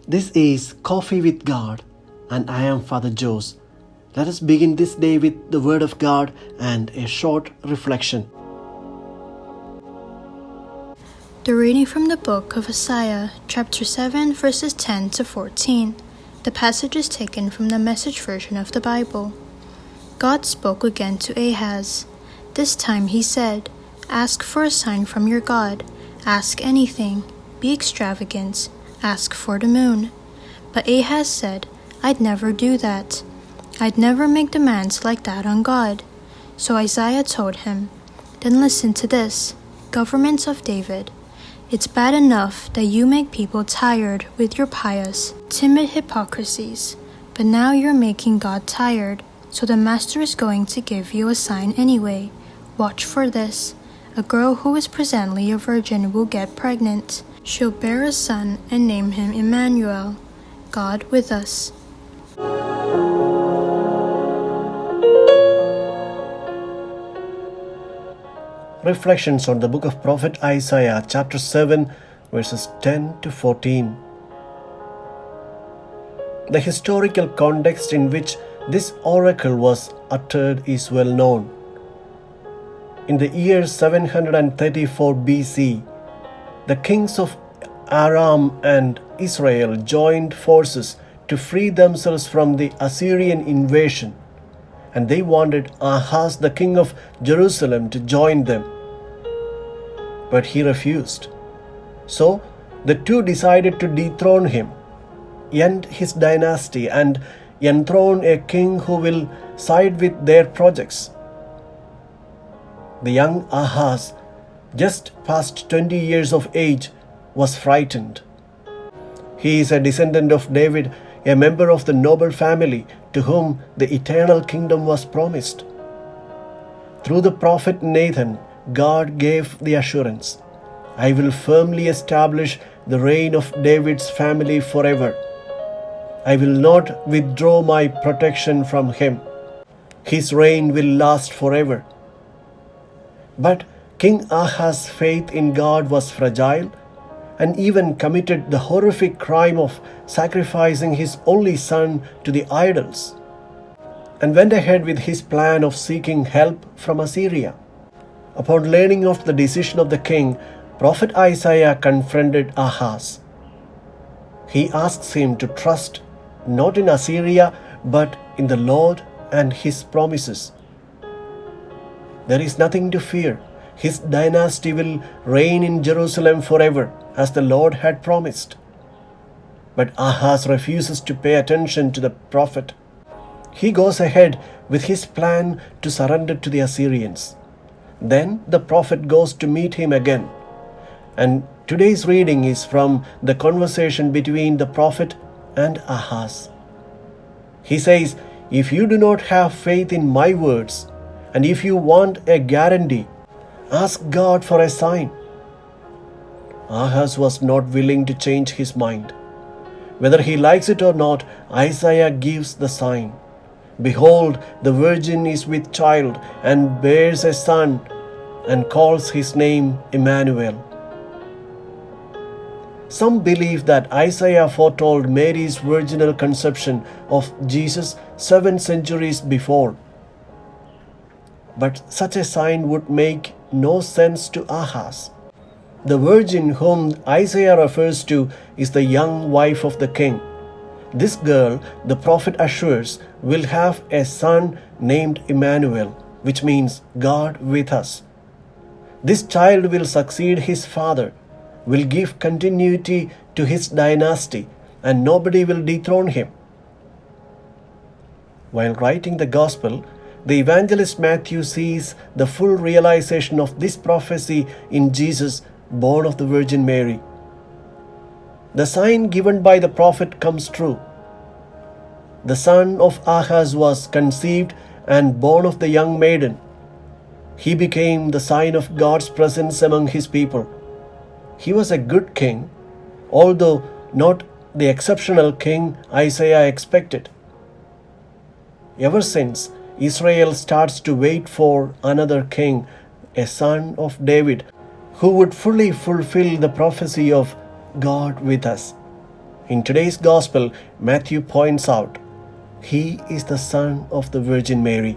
This is Coffee with God, and I am Father Jose. Let us begin this day with the Word of God and a short reflection. The reading from the book of Isaiah, chapter 7, verses 10 to 14. The passage is taken from the Message version of the Bible. God spoke again to Ahaz. This time he said, "Ask for a sign from your God. Ask anything. Be extravagant. Ask for the moon." But Ahaz said, "I'd never do that. I'd never make demands like that on God." So Isaiah told him, "Then listen to this, government of David. It's bad enough that you make people tired with your pious, timid hypocrisies, but now you're making God tired, so the Master is going to give you a sign anyway. Watch for this. A girl who is presently a virgin will get pregnant. She'll bear a son and name him Emmanuel, God with us." Reflections on the book of Prophet Isaiah, chapter 7, verses 10 to 14. The historical context in which this oracle was uttered is well known. In the year 734 BC, the kings of Aram and Israel joined forces to free themselves from the Assyrian invasion, and they wanted Ahaz, the king of Jerusalem, to join them. But he refused. So the two decided to dethrone him, end his dynasty, and enthrone a king who will side with their projects. The young Ahaz, just past 20 years of age, was frightened. He is a descendant of David, a member of the noble family to whom the eternal kingdom was promised. Through the prophet Nathan, God gave the assurance, "I will firmly establish the reign of David's family forever. I will not withdraw my protection from him. His reign will last forever." But King Ahaz's faith in God was fragile and even committed the horrific crime of sacrificing his only son to the idols, and went ahead with his plan of seeking help from Assyria. Upon learning of the decision of the king, Prophet Isaiah confronted Ahaz. He asks him to trust not in Assyria but in the Lord and his promises. There is nothing to fear. His dynasty will reign in Jerusalem forever, as the Lord had promised. But Ahaz refuses to pay attention to the prophet. He goes ahead with his plan to surrender to the Assyrians. Then the prophet goes to meet him again. And today's reading is from the conversation between the prophet and Ahaz. He says, "If you do not have faith in my words, and if you want a guarantee, ask God for a sign." Ahaz was not willing to change his mind. Whether he likes it or not, Isaiah gives the sign. "Behold, the virgin is with child and bears a son, and calls his name Emmanuel." Some believe that Isaiah foretold Mary's virginal conception of Jesus 7 centuries before. But such a sign would make no sense to Ahaz. The virgin whom Isaiah refers to is the young wife of the king. This girl, the prophet assures, will have a son named Emmanuel, which means God with us. This child will succeed his father, will give continuity to his dynasty, and nobody will dethrone him. While writing the gospel, the evangelist Matthew sees the full realization of this prophecy in Jesus, born of the Virgin Mary. The sign given by the prophet comes true. The son of Ahaz was conceived and born of the young maiden. He became the sign of God's presence among his people. He was a good king, although not the exceptional king Isaiah expected. Ever since, Israel starts to wait for another king, a son of David, who would fully fulfill the prophecy of God with us. In today's Gospel, Matthew points out, He is the Son of the Virgin Mary.